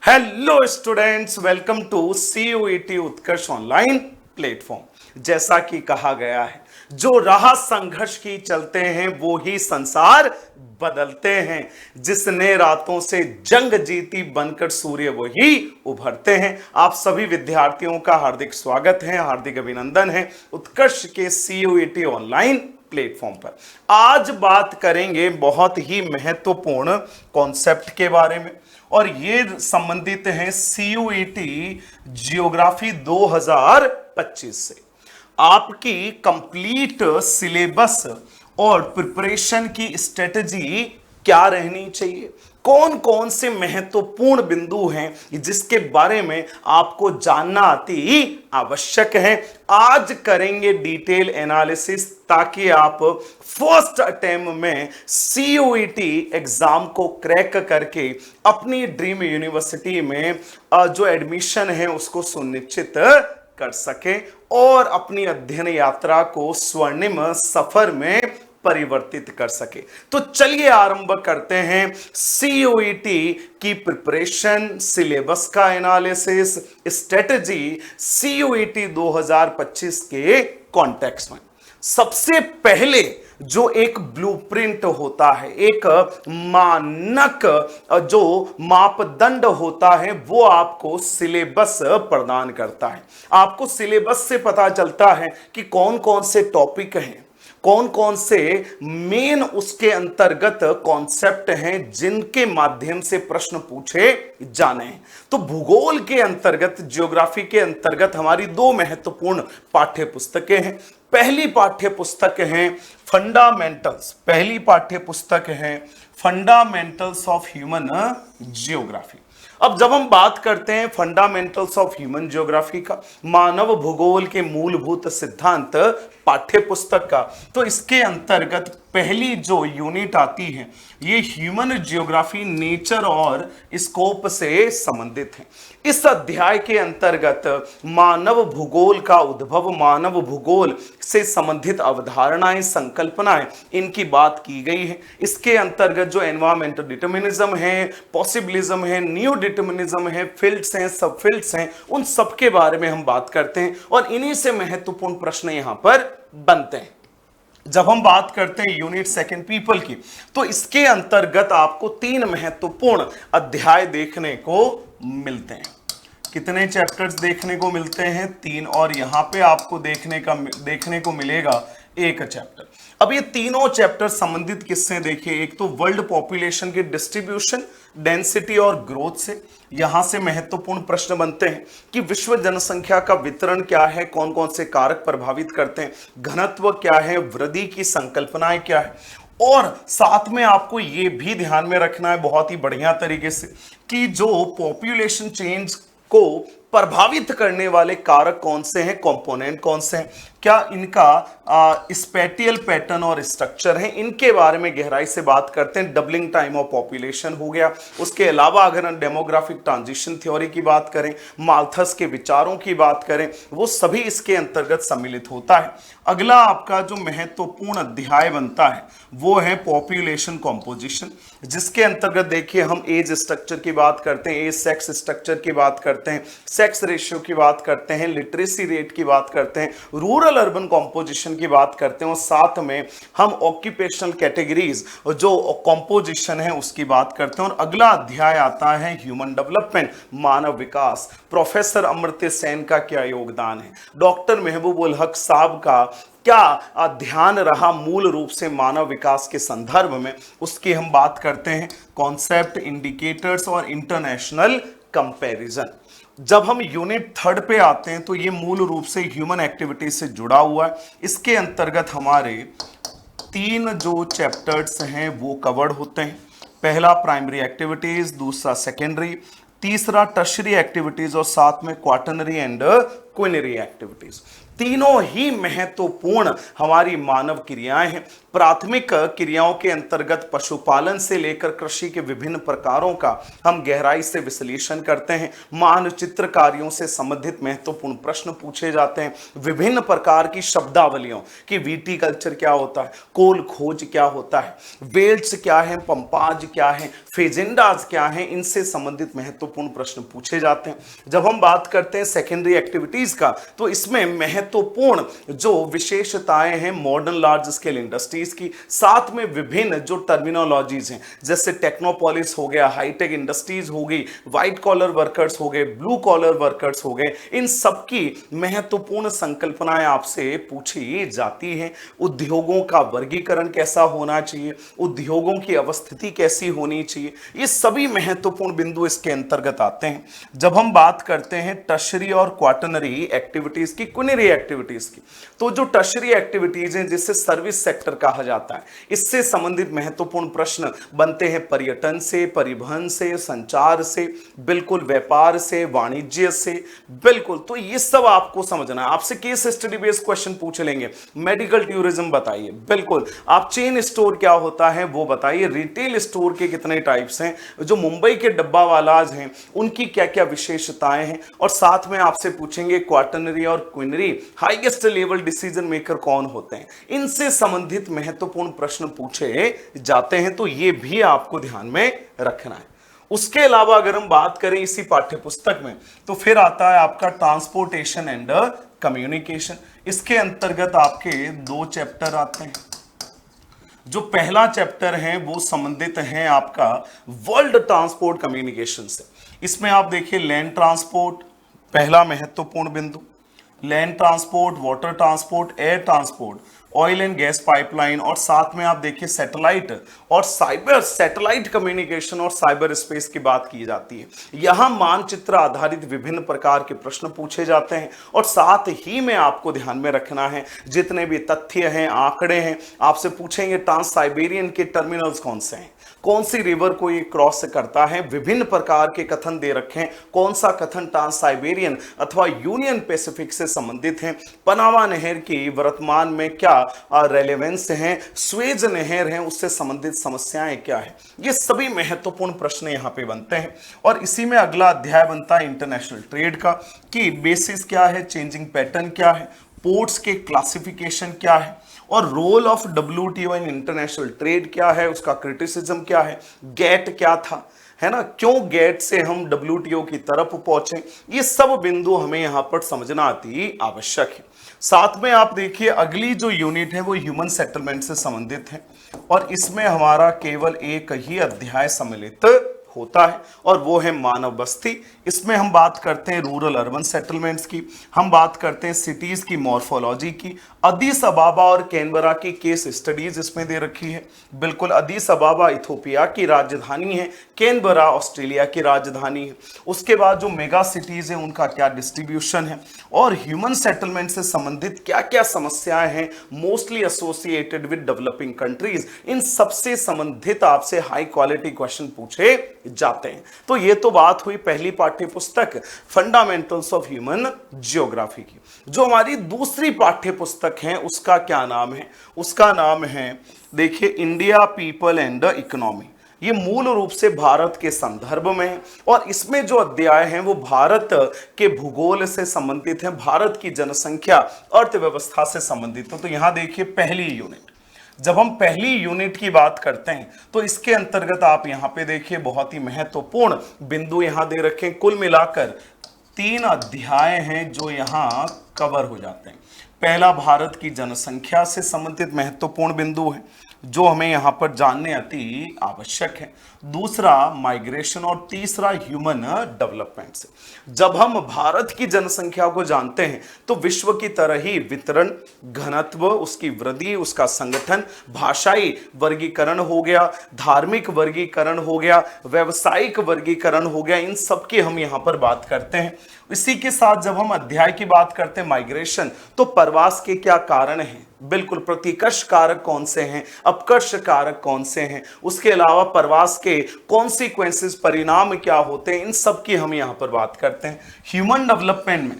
Hello students, welcome to CUET Utkarsh online platform. जैसा कि कहा गया है, जो राह संघर्ष की चलते हैं वो ही संसार बदलते हैं। जिसने रातों से जंग जीती बनकर सूर्य वही उभरते हैं। आप सभी विद्यार्थियों का हार्दिक स्वागत है, हार्दिक अभिनंदन है उत्कर्ष के CUET ऑनलाइन प्लेटफॉर्म पर। आज बात करेंगे बहुत ही महत्वपूर्ण कॉन्सेप्ट के बारे में और ये संबंधित है CUET जियोग्राफी 2025 से। आपकी कंप्लीट सिलेबस और प्रिपरेशन की स्ट्रेटजी क्या रहनी चाहिए, कौन कौन से महत्वपूर्ण बिंदु हैं जिसके बारे में आपको जानना अति आवश्यक है। आज करेंगे डिटेल एनालिसिस ताकि आप फर्स्ट अटेम्प्ट में CUET एग्जाम को क्रैक करके अपनी ड्रीम यूनिवर्सिटी में जो एडमिशन है उसको सुनिश्चित कर सके और अपनी अध्ययन यात्रा को स्वर्णिम सफर में परिवर्तित कर सके। तो चलिए आरंभ करते हैं CUET की प्रिपरेशन, सिलेबस का एनालिसिस, स्ट्रेटजी CUET 2025 के कॉन्टेक्स्ट में। सबसे पहले जो एक ब्लूप्रिंट होता है, एक मानक जो मापदंड होता है, वो आपको सिलेबस प्रदान करता है। आपको सिलेबस से पता चलता है कि कौन कौन से टॉपिक हैं, कौन कौन से मेन उसके अंतर्गत कॉन्सेप्ट हैं जिनके माध्यम से प्रश्न पूछे जाने हैं। तो भूगोल के अंतर्गत, ज्योग्राफी के अंतर्गत हमारी दो महत्वपूर्ण पाठ्य पुस्तकें हैं। पहली पाठ्य पुस्तक है फंडामेंटल्स, पहली पाठ्य पुस्तक है फंडामेंटल्स ऑफ ह्यूमन जियोग्राफी। अब जब हम बात करते हैं फंडामेंटल्स ऑफ ह्यूमन जियोग्राफी का, मानव भूगोल के मूलभूत सिद्धांत पाठ्य पुस्तक का, तो इसके अंतर्गत पहली जो यूनिट आती है ये ह्यूमन जियोग्राफी नेचर और स्कोप से संबंधित है। इस अध्याय के अंतर्गत मानव भूगोल का उद्भव, मानव भूगोल से संबंधित अवधारणाएं, संकल्पनाएं, इनकी बात की गई है। इसके अंतर्गत जो एनवायरमेंटल डिटर्मिनिज्म है, पॉसिबिलिज्म है, न्यू डिटर्मिनिज्म है, फील्ड्स हैं, सब फील्ड्स हैं, उन सब के बारे में हम बात करते हैं और इन्हीं से महत्वपूर्ण प्रश्न यहां पर बनते हैं। जब हम बात करते हैं यूनिट सेकंड पीपल की, तो इसके अंतर्गत आपको तीन महत्वपूर्ण अध्याय देखने को मिलते हैं। कितने चैप्टर्स देखने को मिलते हैं? तीन। और यहां पे आपको देखने को मिलेगा एक चैप्टर। अब ये तीनों चैप्टर संबंधित किससे देखिए, एक तो वर्ल्ड पॉपुलेशन की डिस्ट्रीब्यूशन, डेंसिटी और ग्रोथ से। यहां से महत्वपूर्ण प्रश्न बनते हैं कि विश्व जनसंख्या का वितरण क्या है, कौन कौन से कारक प्रभावित करते हैं, घनत्व क्या है, वृद्धि की संकल्पनाएं क्या है, और साथ में आपको ये भी ध्यान में रखना है बहुत ही बढ़िया तरीके से कि जो पॉपुलेशन चेंज को प्रभावित करने वाले कारक कौन से हैं, कंपोनेंट कौन से हैं, क्या इनका स्पेटियल पैटर्न और स्ट्रक्चर है, इनके बारे में गहराई से बात करते हैं। डबलिंग टाइम ऑफ पॉपुलेशन हो गया। उसके अलावा अगर हम डेमोग्राफिक ट्रांजिशन थ्योरी की बात करें, माल्थस के विचारों की बात करें, वो सभी इसके अंतर्गत सम्मिलित होता है। अगला आपका जो महत्वपूर्ण अध्याय बनता है वो है पॉपुलेशन कॉम्पोजिशन, जिसके अंतर्गत देखिए हम एज स्ट्रक्चर की बात करते हैं, एज सेक्स स्ट्रक्चर की बात करते हैं, सेक्स रेशियो की बात करते हैं, लिटरेसी रेट की बात करते हैं, रूरल अर्बन कॉम्पोजिशन की बात करते हैं और साथ में हम ऑक्यूपेशनल कैटेगरीज जो कॉम्पोजिशन है उसकी बात करते हैं। और अगला अध्याय आता है ह्यूमन डेवलपमेंट, मानव विकास। प्रोफेसर अमर्त्य सेन का क्या योगदान है, डॉक्टर महबूब उल हक साहब का क्या ध्यान रहा मूल रूप से मानव विकास के संदर्भ में, उसकी हम बात करते हैं। कॉन्सेप्ट, इंडिकेटर्स और इंटरनेशनल कंपैरिजन। जब हम यूनिट थर्ड पे आते हैं तो ये मूल रूप से ह्यूमन एक्टिविटी से जुड़ा हुआ है। इसके अंतर्गत हमारे तीन जो चैप्टर्स हैं वो कवर्ड होते हैं। पहला प्राइमरी एक्टिविटीज, दूसरा सेकेंडरी, तीसरा टर्शरी एक्टिविटीज और साथ में क्वाटरनरी एंड क्विनरी एक्टिविटीज। तीनों ही महत्वपूर्ण हमारी मानव क्रियाएं हैं। प्राथमिक क्रियाओं के अंतर्गत पशुपालन से लेकर कृषि के विभिन्न प्रकारों का हम गहराई से विश्लेषण करते हैं। मानचित्र कार्यों से संबंधित महत्वपूर्ण प्रश्न पूछे जाते हैं। विभिन्न प्रकार की शब्दावलियों कि विटीकल्चर क्या होता है, कोल खोज क्या होता है, वेल्ट्स क्या है, पंपाज क्या है, फेजेंडाज क्या है, इनसे संबंधित महत्वपूर्ण प्रश्न पूछे जाते हैं। जब हम बात करते हैं सेकेंडरी एक्टिविटीज का, तो इसमें महत्वपूर्ण जो विशेषताएं हैं मॉडर्न लार्ज स्केल इंडस्ट्रीज की, साथ में विभिन्न जो टर्मिनोलॉजीज हैं जैसे टेक्नोपोलिस हो गया, हाईटेक इंडस्ट्रीज हो गई, व्हाइट कॉलर वर्कर्स हो गए, ब्लू कॉलर वर्कर्स हो गए, इन सबकी महत्वपूर्ण संकल्पनाएं आपसे पूछी जाती हैं। उद्योगों का वर्गीकरण कैसा होना चाहिए, उद्योगों की अवस्थिति कैसी होनी चाहिए, ये सभी महत्वपूर्ण बिंदु इसके अंतर्गत आते हैं। जब हम बात करते हैं टर्शरी और क्वाटरनरी एक्टिविटीज की, क्विनरी एक्टिविटीज की, तो जो टर्शरी एक्टिविटीज हैं जिससे सर्विस सेक्टर कहा जाता है, इससे संबंधित महत्वपूर्ण प्रश्न बनते हैं पर्यटन से, परिवहन से, संचार से, बिल्कुल व्यापार से, वाणिज्य से, बिल्कुल। तो ये सब आपको समझना है। आपसे केस स्टडी बेस्ड क्वेश्चन पूछ लेंगे। मेडिकल टूरिज्म बताइए, बिल्कुल। आप चेन स्टोर क्या होता है वो बताइए। रिटेल स्टोर के कितने टाइप्स हैं, जो मुंबई के डब्बा वालाज हैं उनकी क्या क्या विशेषताएं हैं, और साथ में आपसे पूछेंगे क्वाटरनरी और quinary highest level decision maker कौन होते हैं, इनसे संबंधित महत्वपूर्ण प्रश्न पूछे जाते हैं। तो ये भी आपको ध्यान में रखना है। उसके अलावा अगर हम बात करें इसी पाठ्य पुस्तक में, तो फिर आता है आपका ट्रांसपोर्टेशन एंड कम्युनिकेशन। इसके अंतर्गत आपके 2 चैप्टर आते हैं। जो पहला चैप्टर है वो संबंधित है आपका वर्ल्ड ट्रांसपोर्ट कम्युनिकेशन से। इसमें आप देखिए लैंड ट्रांसपोर्ट पहला महत्वपूर्ण बिंदु, land transport, water transport, air transport, oil and gas pipeline, और साथ में आप देखिए सैटेलाइट और साइबर, सैटेलाइट कम्युनिकेशन और साइबर स्पेस की बात की जाती है। यहां मानचित्र आधारित विभिन्न प्रकार के प्रश्न पूछे जाते हैं, और साथ ही में आपको ध्यान में रखना है जितने भी तथ्य हैं, आंकड़े हैं, आपसे पूछेंगे ट्रांस साइबेरियन के टर्मिनल्स कौन से हैं, कौन सी रिवर को ये क्रॉस करता है, विभिन्न प्रकार के कथन दे रखे हैं, कौन सा कथन ट्रांस साइबेरियन अथवा यूनियन पैसिफिक से संबंधित है, पनामा नहर की वर्तमान में क्या रेलेवेंस है, स्वेज नहर है उससे संबंधित समस्याएं क्या है, ये सभी महत्वपूर्ण प्रश्न यहां पे बनते हैं। और इसी में अगला अध्याय बनता है इंटरनेशनल ट्रेड का, कि बेसिस क्या है, चेंजिंग पैटर्न क्या है, पोर्ट्स के क्लासिफिकेशन क्या है, और role of WTO in international trade क्या है, उसका क्रिटिसिज्म क्या है, गेट क्या था, है ना, क्यों गेट से हम WTO की तरफ पहुंचे, ये सब बिंदु हमें यहां पर समझना अति आवश्यक है। साथ में आप देखिए अगली जो यूनिट है वो ह्यूमन सेटलमेंट से संबंधित है, और इसमें हमारा केवल एक ही अध्याय सम्मिलित होता है, और वो है मानव बस्ती। इसमें हम बात करते हैं रूरल अर्बन सेटलमेंट्स की, हम बात करते हैं सिटीज की मॉर्फोलॉजी की, अदीस अबाबा और कैनबरा की केस स्टडीज इसमें दे रखी है। बिल्कुल, अदीस अबाबा इथोपिया की राजधानी है, कैनबरा ऑस्ट्रेलिया की राजधानी है। उसके बाद जो मेगा सिटीज है उनका क्या डिस्ट्रीब्यूशन है, और ह्यूमन सेटलमेंट से संबंधित क्या क्या समस्याएं हैं mostly associated with developing countries, इन सबसे संबंधित आपसे हाई क्वालिटी क्वेश्चन पूछे जाते हैं। तो ये तो बात हुई पहली पाठ्य पुस्तक फंडामेंटल्स ऑफ ह्यूमन जियोग्राफी की। जो हमारी दूसरी पाठ्य पुस्तक है उसका क्या नाम है, उसका नाम है देखिए India people and the economy. ये मूल रूप से भारत के संदर्भ में है, और इसमें जो अध्याय हैं वो भारत के भूगोल से संबंधित है, भारत की जनसंख्या अर्थव्यवस्था से संबंधित है। तो यहां देखिए पहली यूनिट, जब हम पहली यूनिट की बात करते हैं तो इसके अंतर्गत आप यहां पे देखिए बहुत ही महत्वपूर्ण बिंदु यहां दे रखे हैं। कुल मिलाकर 3 अध्याय हैं जो यहां कवर हो जाते हैं। पहला भारत की जनसंख्या से संबंधित महत्वपूर्ण बिंदु है जो हमें यहां पर जानने अति आवश्यक है। दूसरा माइग्रेशन, और तीसरा ह्यूमन डेवलपमेंट से। जब हम भारत की जनसंख्या को जानते हैं तो विश्व की तरह ही वितरण, घनत्व, उसकी वृद्धि, उसका संगठन, भाषाई वर्गीकरण हो गया, धार्मिक वर्गीकरण हो गया, व्यावसायिक वर्गीकरण हो गया, इन सब की हम यहां पर बात करते हैं। इसी के साथ जब हम अध्याय की बात करते हैं माइग्रेशन, तो प्रवास के क्या कारण हैं, बिल्कुल प्रतिकर्ष कारक कौन से हैं, अपकर्ष कारक कौन से हैं, उसके अलावा प्रवास के कॉन्सिक्वेंसेस, परिणाम क्या होते हैं, इन सब की हम यहां पर बात करते हैं। ह्यूमन डेवलपमेंट में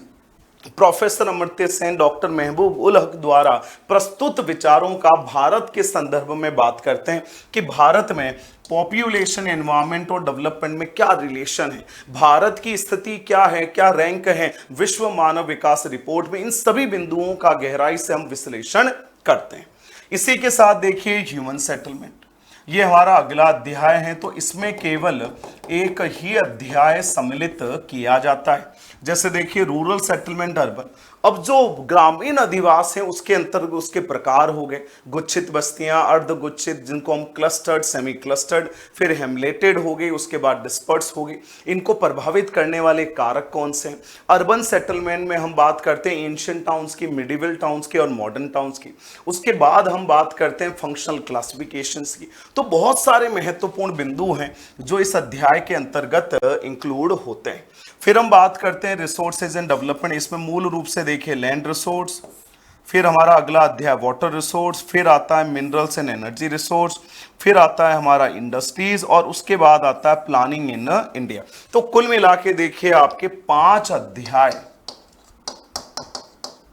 प्रोफेसर अमर्त्य सेन, डॉक्टर महबूब उल हक द्वारा प्रस्तुत विचारों का भारत के संदर्भ में बात करते हैं कि भारत में पॉपुलेशन, एनवायरमेंट और डेवलपमेंट में क्या रिलेशन है, भारत की स्थिति क्या है, क्या रैंक है विश्व मानव विकास रिपोर्ट में। इन सभी बिंदुओं का गहराई से हम विश्लेषण करते हैं। इसी के साथ देखिए ह्यूमन सेटलमेंट, ये हमारा अगला अध्याय है। तो इसमें केवल एक ही अध्याय सम्मिलित किया जाता है। जैसे देखिए रूरल सेटलमेंट, अर्बन। अब जो ग्रामीण अधिवास है उसके अंतर्गत उसके प्रकार हो गए, गुच्छित बस्तियां, अर्ध गुच्छित, जिनको हम क्लस्टर्ड, सेमी क्लस्टर्ड, फिर हेमलेटेड हो गई, उसके बाद डिस्पर्स हो गई। इनको प्रभावित करने वाले कारक कौन से हैं? अर्बन सेटलमेंट में हम बात करते हैं एंशिएंट टाउन्स की, मिडिवल टाउन्स की और मॉडर्न टाउन्स की। उसके बाद हम बात करते हैं फंक्शनल क्लासिफिकेशंस की। तो बहुत सारे महत्वपूर्ण बिंदु हैं जो इस अध्याय के अंतर्गत इंक्लूड होते हैं। फिर हम बात करते हैं रिसोर्सेज एंड डेवलपमेंट। इसमें मूल रूप से देखिए लैंड रिसोर्स, फिर हमारा अगला अध्याय वाटर रिसोर्स, फिर आता है मिनरल्स एंड एनर्जी रिसोर्स, फिर आता है हमारा इंडस्ट्रीज और उसके बाद आता है प्लानिंग इन इंडिया। तो कुल मिला के देखिए आपके 5 अध्याय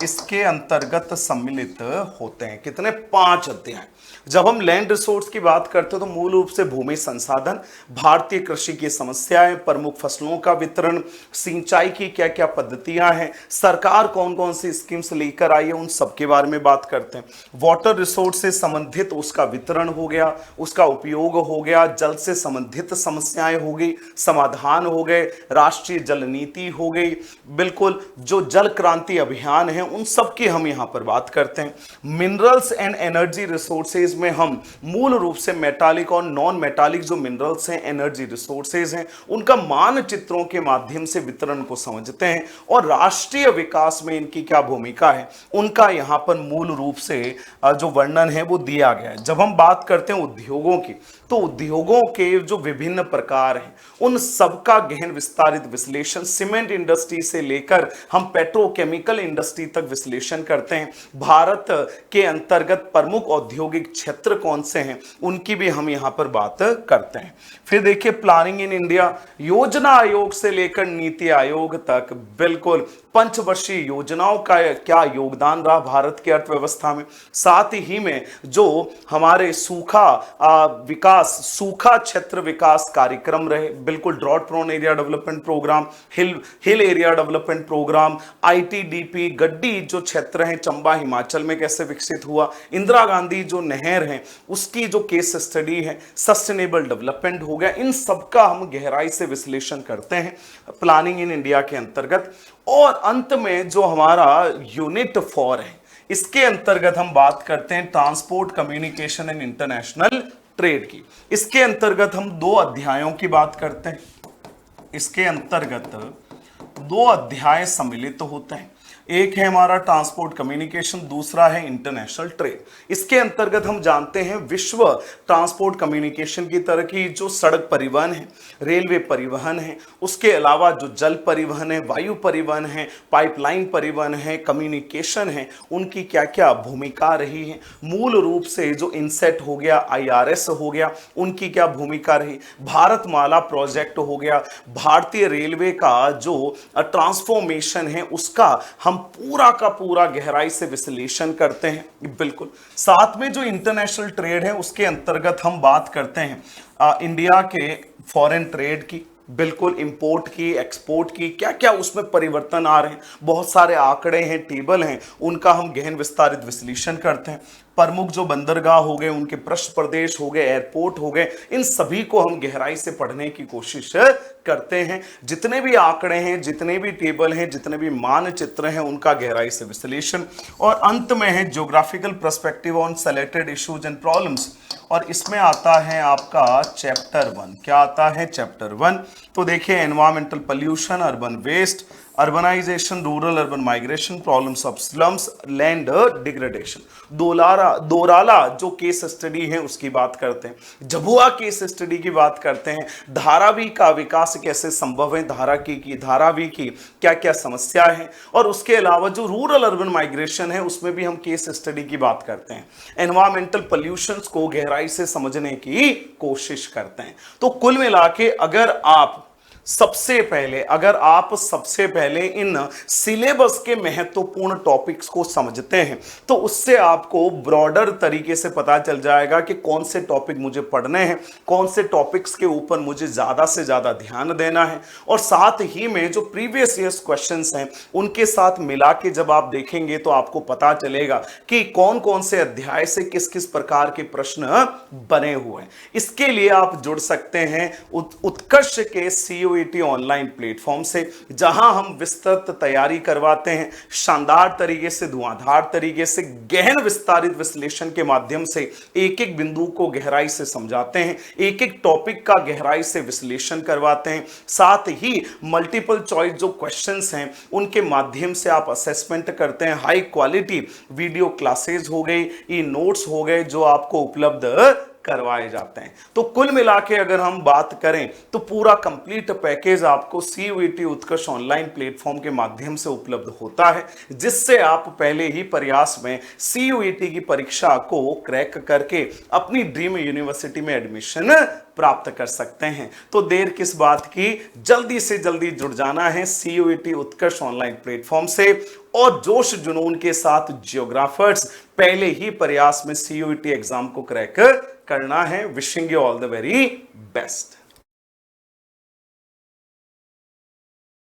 इसके अंतर्गत सम्मिलित होते हैं। कितने? 5 अध्याय। जब हम लैंड रिसोर्स की बात करते हैं तो मूल रूप से भूमि संसाधन, भारतीय कृषि की समस्याएं, प्रमुख फसलों का वितरण, सिंचाई की क्या क्या पद्धतियां हैं, सरकार कौन कौन सी स्कीम्स लेकर आई है, उन सब के बारे में बात करते हैं। वाटर रिसोर्स से संबंधित उसका वितरण हो गया, उसका उपयोग हो गया, जल से संबंधित समस्याएं हो गई, समाधान हो गए, राष्ट्रीय जल नीति हो गई, बिल्कुल जो जल क्रांति अभियान है उन सब की हम यहां पर बात करते हैं। मिनरल्स एंड एनर्जी रिसोर्सेज में हम मूल रूप से मेटालिक और नॉन मेटालिक जो मिनरल्स हैं, एनर्जी रिसोर्सेज हैं, उनका मानचित्रों के माध्यम से वितरण को समझते हैं और राष्ट्रीय विकास में इनकी क्या भूमिका है उनका यहां पर मूल रूप से जो वर्णन है वो दिया गया है। जब हम बात करते हैं उद्योगों की तो उद्योगों के जो विभिन्न प्रकार हैं उन सबका गहन विस्तारित विश्लेषण, सीमेंट इंडस्ट्री से लेकर हम पेट्रोकेमिकल इंडस्ट्री तक विश्लेषण करते हैं। भारत के अंतर्गत प्रमुख औद्योगिक क्षेत्र कौन से हैं उनकी भी हम यहां पर बात करते हैं। फिर देखिए प्लानिंग इन इंडिया, योजना आयोग से लेकर नीति आयोग तक बिल्कुल पंचवर्षीय योजनाओं का क्या योगदान रहा भारत की अर्थव्यवस्था में। साथ ही में जो हमारे सूखा विकास, सूखा क्षेत्र विकास कार्यक्रम रहे, बिल्कुल drought prone area development programme, hill area development programme, ITDP, गड्डी जो क्षेत्र है चंबा हिमाचल में कैसे विकसित हुआ, इंदिरा गांधी जो नहर है उसकी जो केस स्टडी है, सस्टेनेबल डेवलपमेंट हो गया। इन सबका हम गहराई से विश्लेषण करते हैं प्लानिंग इन इंडिया के अंतर्गत। और अंत में जो हमारा यूनिट 4 है इसके अंतर्गत हम बात करते हैं transport, communication and international trade की। इसके अंतर्गत हम 2 अध्यायों की बात करते हैं। इसके अंतर्गत 2 अध्याय सम्मिलित होते हैं। एक है हमारा ट्रांसपोर्ट कम्युनिकेशन, दूसरा है इंटरनेशनल ट्रेड। इसके अंतर्गत हम जानते हैं विश्व ट्रांसपोर्ट कम्युनिकेशन की तरह की जो सड़क परिवहन है, रेलवे परिवहन है, उसके अलावा जो जल परिवहन है, वायु परिवहन है, पाइपलाइन परिवहन है, कम्युनिकेशन है, उनकी क्या क्या भूमिका रही है। मूल रूप से जो इनसेट हो गया, IRS हो गया, उनकी क्या भूमिका रही, भारतमाला प्रोजेक्ट हो गया, भारतीय रेलवे का जो ट्रांसफॉर्मेशन है उसका हम पूरा का पूरा गहराई से विश्लेषण करते हैं। बिल्कुल साथ में जो इंटरनेशनल ट्रेड है उसके अंतर्गत हम बात करते हैं इंडिया के फॉरेन ट्रेड की, बिल्कुल इंपोर्ट की, एक्सपोर्ट की, क्या क्या उसमें परिवर्तन आ रहे हैं, बहुत सारे आंकड़े हैं, टेबल हैं, उनका हम गहन विस्तारित विश्लेषण करते हैं। प्रमुख जो बंदरगाह हो गए, उनके पृष्ठ प्रदेश हो गए, एयरपोर्ट हो गए, इन सभी को हम गहराई से पढ़ने की कोशिश करते हैं। जितने भी आंकड़े हैं, जितने भी टेबल हैं, जितने भी मानचित्र हैं, उनका गहराई से विश्लेषण। और अंत में है geographical perspective on selected issues and problems, और इसमें आता है आपका चैप्टर 1। क्या आता है? चैप्टर 1। तो देखिए environmental pollution, urban waste, urbanisation, rural urban migration, problems of slums, land degradation. Dorala जो केस स्टडी है उसकी बात करते हैं, झबुआ केस स्टडी की बात करते हैं, धारावी का विकास कैसे संभव है, धारावी की क्या क्या समस्या है, और उसके अलावा जो रूरल अर्बन माइग्रेशन है उसमें भी हम केस स्टडी की बात करते हैं। एनवायरमेंटल पोल्यूशंस को गहराई से समझने की कोशिश करते हैं। तो कुल मिला के अगर आप सबसे पहले अगर आप सबसे पहले इन सिलेबस के महत्वपूर्ण टॉपिक्स को समझते हैं तो उससे आपको ब्रॉडर तरीके से पता चल जाएगा कि कौन से टॉपिक मुझे पढ़ने हैं, कौन से टॉपिक्स के ऊपर मुझे ज्यादा से ज्यादा ध्यान देना है। और साथ ही में जो प्रीवियस ईयर्स क्वेश्चंस हैं उनके साथ मिला के जब आप देखेंगे तो आपको पता चलेगा कि कौन कौन से अध्याय से किस किस प्रकार के प्रश्न बने हुए हैं। इसके लिए आप जुड़ सकते हैं उत्कर्ष के सीयूईटी ऑनलाइन प्लेटफॉर्म से, जहां हम विस्तृत तैयारी करवाते हैं, शानदार तरीके से, धुआंधार तरीके से, गहन विस्तारित विश्लेषण के माध्यम से एक एक बिंदु को गहराई से समझाते हैं, एक एक टॉपिक का गहराई से विश्लेषण करवाते हैं। साथ ही मल्टीपल चॉइस जो क्वेश्चंस हैं उनके माध्यम से आप असेसमेंट करते हैं। हाई क्वालिटी वीडियो क्लासेस हो गई, ई नोट्स हो गए जो आपको उपलब्ध करवाए जाते हैं। तो कुल मिला के अगर हम बात करें तो पूरा कंप्लीट पैकेज आपको सीयूईटी उत्कर्ष ऑनलाइन प्लेटफॉर्म के माध्यम से उपलब्ध होता है, जिससे आप पहले ही प्रयास में सीयूईटी की परीक्षा को क्रैक करके अपनी ड्रीम यूनिवर्सिटी में एडमिशन प्राप्त कर सकते हैं। तो देर किस बात की, जल्दी से जल्दी जुड़ जाना है सीयूईटी उत्कर्ष ऑनलाइन प्लेटफॉर्म से और जोश जुनून के साथ जियोग्राफर्स पहले ही प्रयास में सीयूईटी एग्जाम को क्रैक करना है। Wishing you all the very best.